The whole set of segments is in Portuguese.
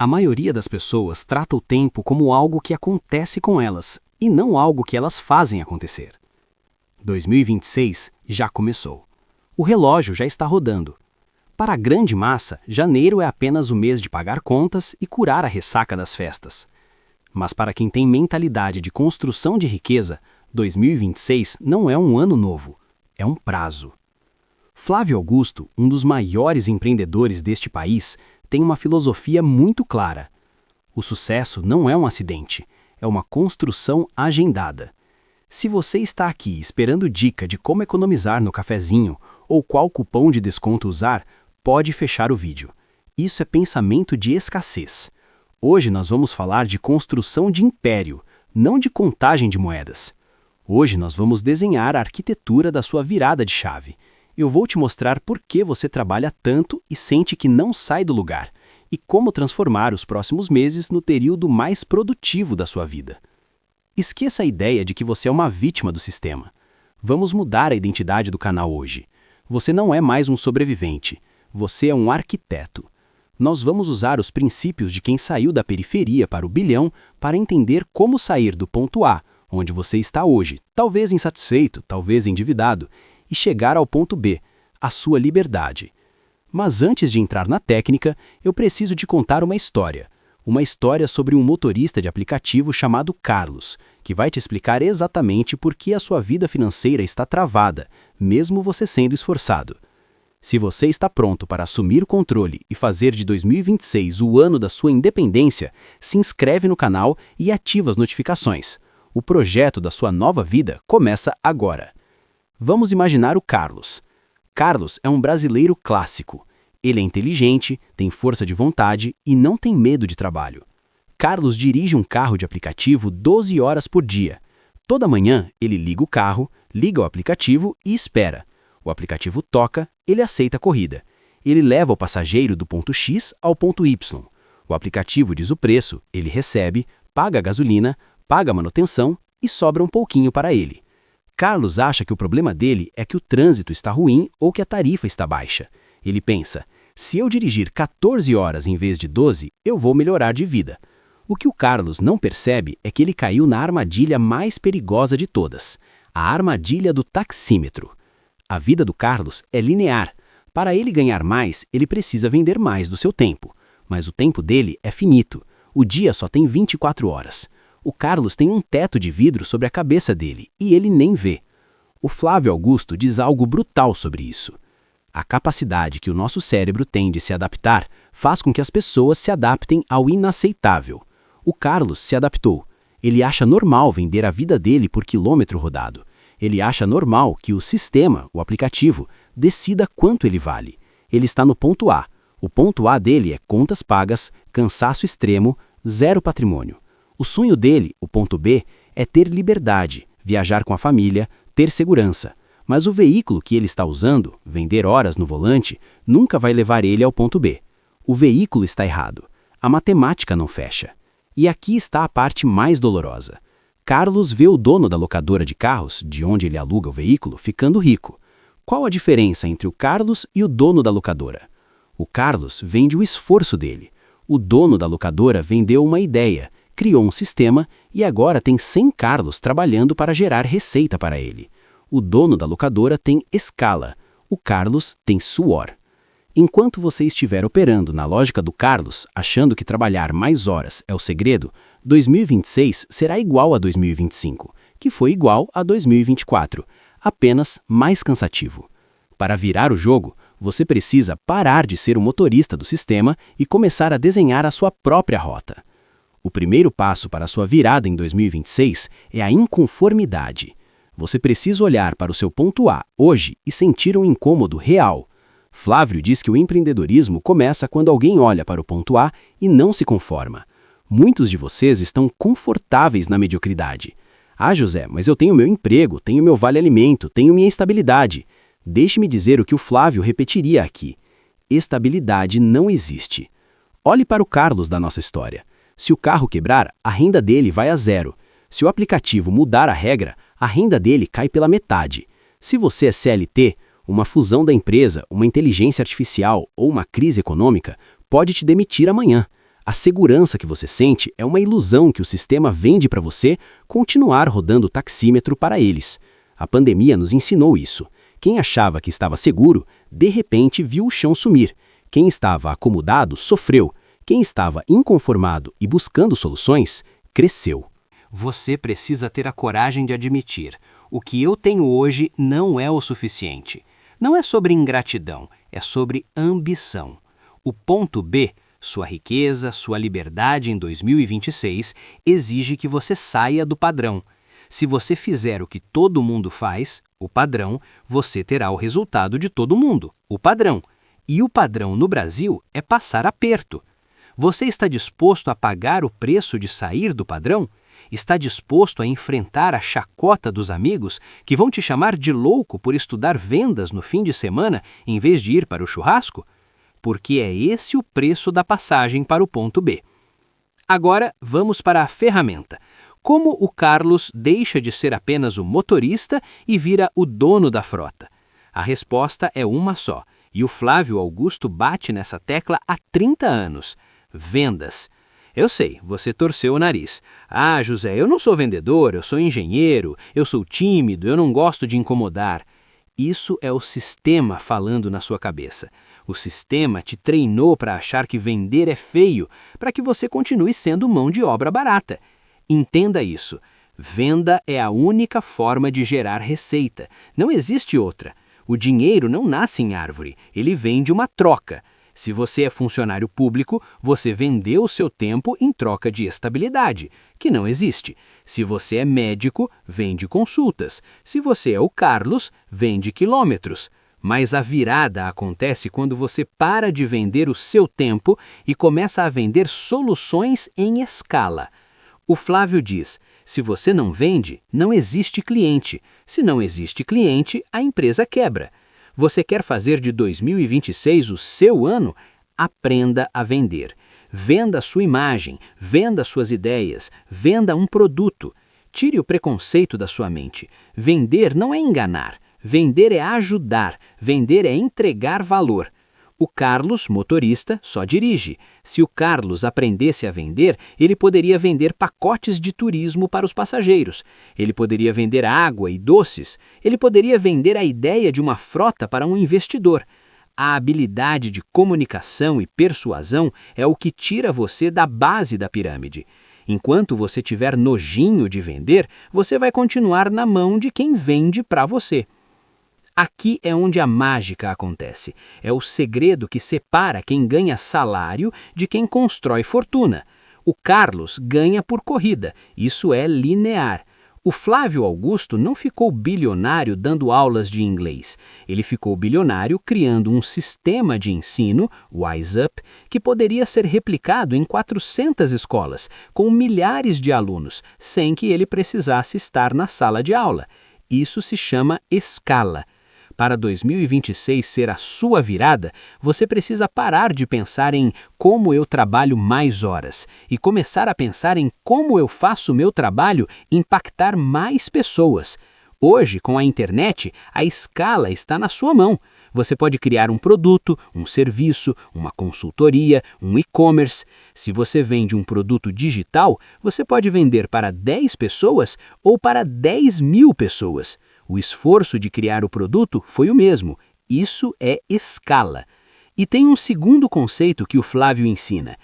A maioria das pessoas trata o tempo como algo que acontece com elas, e não algo que elas fazem acontecer. 2026 já começou. O relógio já está rodando. Para a grande massa, janeiro é apenas o mês de pagar contas e curar a ressaca das festas. Mas para quem tem mentalidade de construção de riqueza, 2026 não é um ano novo, é um prazo. Flávio Augusto, um dos maiores empreendedores deste país, tem uma filosofia muito clara. O sucesso não é um acidente, é uma construção agendada. Se você está aqui esperando dica de como economizar no cafezinho ou qual cupom de desconto usar, pode fechar o vídeo. Isso é pensamento de escassez. Hoje nós vamos falar de construção de império, não de contagem de moedas. Hoje nós vamos desenhar a arquitetura da sua virada de chave. Eu vou te mostrar por que você trabalha tanto e sente que não sai do lugar, e como transformar os próximos meses no período mais produtivo da sua vida. Esqueça a ideia de que você é uma vítima do sistema. Vamos mudar a identidade do canal hoje. Você não é mais um sobrevivente, você é um arquiteto. Nós vamos usar os princípios de quem saiu da periferia para o bilhão para entender como sair do ponto A, onde você está hoje, talvez insatisfeito, talvez endividado, e chegar ao ponto B, a sua liberdade. Mas antes de entrar na técnica, eu preciso te contar uma história sobre um motorista de aplicativo chamado Carlos, que vai te explicar exatamente por que a sua vida financeira está travada, mesmo você sendo esforçado. Se você está pronto para assumir o controle e fazer de 2026 o ano da sua independência, se inscreve no canal e ativa as notificações. O projeto da sua nova vida começa agora. Vamos imaginar o Carlos. Carlos é um brasileiro clássico. Ele é inteligente, tem força de vontade e não tem medo de trabalho. Carlos dirige um carro de aplicativo 12 horas por dia. Toda manhã, ele liga o carro, liga o aplicativo e espera. O aplicativo toca, ele aceita a corrida. Ele leva o passageiro do ponto X ao ponto Y. O aplicativo diz o preço, ele recebe, paga a gasolina, paga a manutenção e sobra um pouquinho para ele. Carlos acha que o problema dele é que o trânsito está ruim ou que a tarifa está baixa. Ele pensa, se eu dirigir 14 horas em vez de 12, eu vou melhorar de vida. O que o Carlos não percebe é que ele caiu na armadilha mais perigosa de todas, a armadilha do taxímetro. A vida do Carlos é linear. Para ele ganhar mais, ele precisa vender mais do seu tempo. Mas o tempo dele é finito. O dia só tem 24 horas. O Carlos tem um teto de vidro sobre a cabeça dele e ele nem vê. O Flávio Augusto diz algo brutal sobre isso. A capacidade que o nosso cérebro tem de se adaptar faz com que as pessoas se adaptem ao inaceitável. O Carlos se adaptou. Ele acha normal vender a vida dele por quilômetro rodado. Ele acha normal que o sistema, o aplicativo, decida quanto ele vale. Ele está no ponto A. O ponto A dele é contas pagas, cansaço extremo, zero patrimônio. O sonho dele, o ponto B, é ter liberdade, viajar com a família, ter segurança. Mas o veículo que ele está usando, vender horas no volante, nunca vai levar ele ao ponto B. O veículo está errado. A matemática não fecha. E aqui está a parte mais dolorosa. Carlos vê o dono da locadora de carros, de onde ele aluga o veículo, ficando rico. Qual a diferença entre o Carlos e o dono da locadora? O Carlos vende o esforço dele. O dono da locadora vendeu uma ideia, criou um sistema e agora tem 100 Carlos trabalhando para gerar receita para ele. O dono da locadora tem escala. O Carlos tem suor. Enquanto você estiver operando na lógica do Carlos, achando que trabalhar mais horas é o segredo, 2026 será igual a 2025, que foi igual a 2024, apenas mais cansativo. Para virar o jogo, você precisa parar de ser o motorista do sistema e começar a desenhar a sua própria rota. O primeiro passo para a sua virada em 2026 é a inconformidade. Você precisa olhar para o seu ponto A hoje e sentir um incômodo real. Flávio diz que o empreendedorismo começa quando alguém olha para o ponto A e não se conforma. Muitos de vocês estão confortáveis na mediocridade. Ah, José, mas eu tenho meu emprego, tenho meu vale-alimento, tenho minha estabilidade. Deixe-me dizer o que o Flávio repetiria aqui. Estabilidade não existe. Olhe para o Carlos da nossa história. Se o carro quebrar, a renda dele vai a zero. Se o aplicativo mudar a regra, a renda dele cai pela metade. Se você é CLT, uma fusão da empresa, uma inteligência artificial ou uma crise econômica pode te demitir amanhã. A segurança que você sente é uma ilusão que o sistema vende para você continuar rodando o taxímetro para eles. A pandemia nos ensinou isso. Quem achava que estava seguro, de repente viu o chão sumir. Quem estava acomodado, sofreu. Quem estava inconformado e buscando soluções, cresceu. Você precisa ter a coragem de admitir: o que eu tenho hoje não é o suficiente. Não é sobre ingratidão, é sobre ambição. O ponto B, sua riqueza, sua liberdade em 2026, exige que você saia do padrão. Se você fizer o que todo mundo faz, o padrão, você terá o resultado de todo mundo, o padrão. E o padrão no Brasil é passar aperto. Você está disposto a pagar o preço de sair do padrão? Está disposto a enfrentar a chacota dos amigos que vão te chamar de louco por estudar vendas no fim de semana em vez de ir para o churrasco? Porque é esse o preço da passagem para o ponto B. Agora, vamos para a ferramenta. Como o Carlos deixa de ser apenas o motorista e vira o dono da frota? A resposta é uma só, e o Flávio Augusto bate nessa tecla há 30 anos. Vendas. Eu sei, você torceu o nariz. Ah, José, eu não sou vendedor, eu sou engenheiro, eu sou tímido, eu não gosto de incomodar. Isso é o sistema falando na sua cabeça. O sistema te treinou para achar que vender é feio, para que você continue sendo mão de obra barata. Entenda isso. Venda é a única forma de gerar receita. Não existe outra. O dinheiro não nasce em árvore, ele vem de uma troca. Se você é funcionário público, você vendeu o seu tempo em troca de estabilidade, que não existe. Se você é médico, vende consultas. Se você é o Carlos, vende quilômetros. Mas a virada acontece quando você para de vender o seu tempo e começa a vender soluções em escala. O Flávio diz: se você não vende, não existe cliente. Se não existe cliente, a empresa quebra. Você quer fazer de 2026 o seu ano? Aprenda a vender. Venda sua imagem, venda suas ideias, venda um produto. Tire o preconceito da sua mente. Vender não é enganar. Vender é ajudar. Vender é entregar valor. O Carlos, motorista, só dirige. Se o Carlos aprendesse a vender, ele poderia vender pacotes de turismo para os passageiros. Ele poderia vender água e doces. Ele poderia vender a ideia de uma frota para um investidor. A habilidade de comunicação e persuasão é o que tira você da base da pirâmide. Enquanto você tiver nojinho de vender, você vai continuar na mão de quem vende para você. Aqui é onde a mágica acontece. É o segredo que separa quem ganha salário de quem constrói fortuna. O Carlos ganha por corrida, isso é linear. O Flávio Augusto não ficou bilionário dando aulas de inglês. Ele ficou bilionário criando um sistema de ensino, WiseUp, que poderia ser replicado em 400 escolas, com milhares de alunos, sem que ele precisasse estar na sala de aula. Isso se chama escala. Para 2026 ser a sua virada, você precisa parar de pensar em como eu trabalho mais horas e começar a pensar em como eu faço o meu trabalho impactar mais pessoas. Hoje, com a internet, a escala está na sua mão. Você pode criar um produto, um serviço, uma consultoria, um e-commerce. Se você vende um produto digital, você pode vender para 10 pessoas ou para 10.000 pessoas. O esforço de criar o produto foi o mesmo. Isso é escala. E tem um segundo conceito que o Flávio ensina: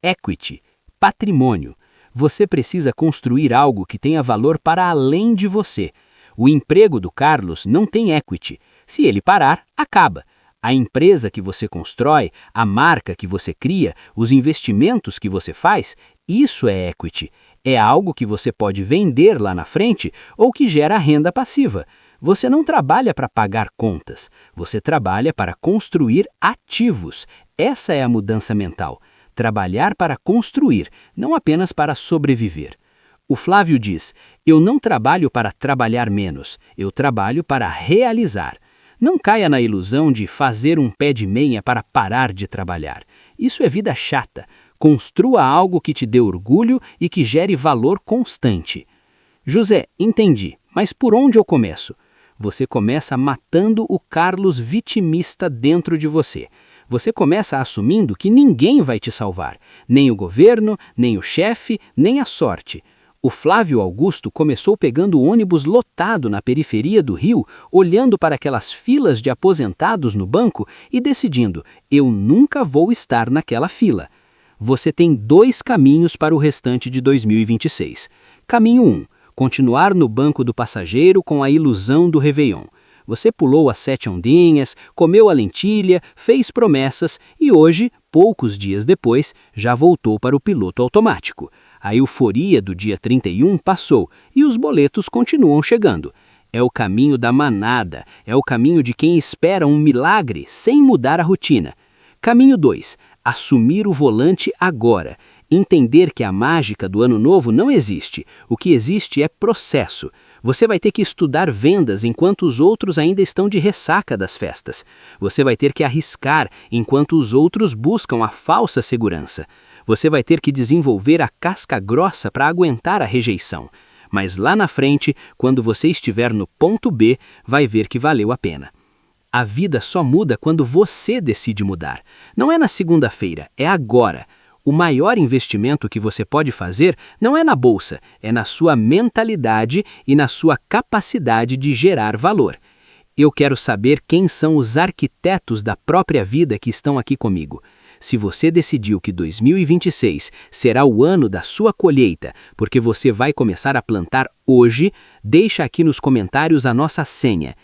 equity, patrimônio. Você precisa construir algo que tenha valor para além de você. O emprego do Carlos não tem equity. Se ele parar, acaba. A empresa que você constrói, a marca que você cria, os investimentos que você faz, isso é equity. É algo que você pode vender lá na frente ou que gera renda passiva. Você não trabalha para pagar contas, você trabalha para construir ativos. Essa é a mudança mental. Trabalhar para construir, não apenas para sobreviver. O Flávio diz: eu não trabalho para trabalhar menos, eu trabalho para realizar. Não caia na ilusão de fazer um pé de meia para parar de trabalhar. Isso é vida chata. Construa algo que te dê orgulho e que gere valor constante. José, entendi, mas por onde eu começo? Você começa matando o Carlos vitimista dentro de você. Você começa assumindo que ninguém vai te salvar, nem o governo, nem o chefe, nem a sorte. O Flávio Augusto começou pegando o ônibus lotado na periferia do Rio, olhando para aquelas filas de aposentados no banco e decidindo: eu nunca vou estar naquela fila. Você tem 2 caminhos para o restante de 2026. Caminho 1. Continuar no banco do passageiro com a ilusão do Réveillon. Você pulou as 7 ondinhas, comeu a lentilha, fez promessas e hoje, poucos dias depois, já voltou para o piloto automático. A euforia do dia 31 passou e os boletos continuam chegando. É o caminho da manada, é o caminho de quem espera um milagre sem mudar a rotina. Caminho 2. Assumir o volante agora. Entender que a mágica do ano novo não existe. O que existe é processo. Você vai ter que estudar vendas enquanto os outros ainda estão de ressaca das festas. Você vai ter que arriscar enquanto os outros buscam a falsa segurança. Você vai ter que desenvolver a casca grossa para aguentar a rejeição. Mas lá na frente, quando você estiver no ponto B, vai ver que valeu a pena. A vida só muda quando você decide mudar. Não é na segunda-feira, é agora. O maior investimento que você pode fazer não é na bolsa, é na sua mentalidade e na sua capacidade de gerar valor. Eu quero saber quem são os arquitetos da própria vida que estão aqui comigo. Se você decidiu que 2026 será o ano da sua colheita, porque você vai começar a plantar hoje, deixa aqui nos comentários a nossa senha.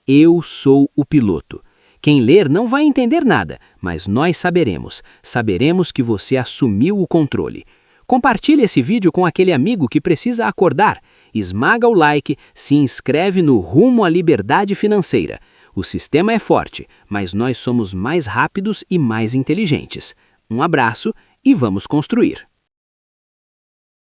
Eu sou o piloto. Quem ler não vai entender nada, mas nós saberemos. Saberemos que você assumiu o controle. Compartilhe esse vídeo com aquele amigo que precisa acordar. Esmaga o like, se inscreve no Rumo à Liberdade Financeira. O sistema é forte, mas nós somos mais rápidos e mais inteligentes. Um abraço e vamos construir!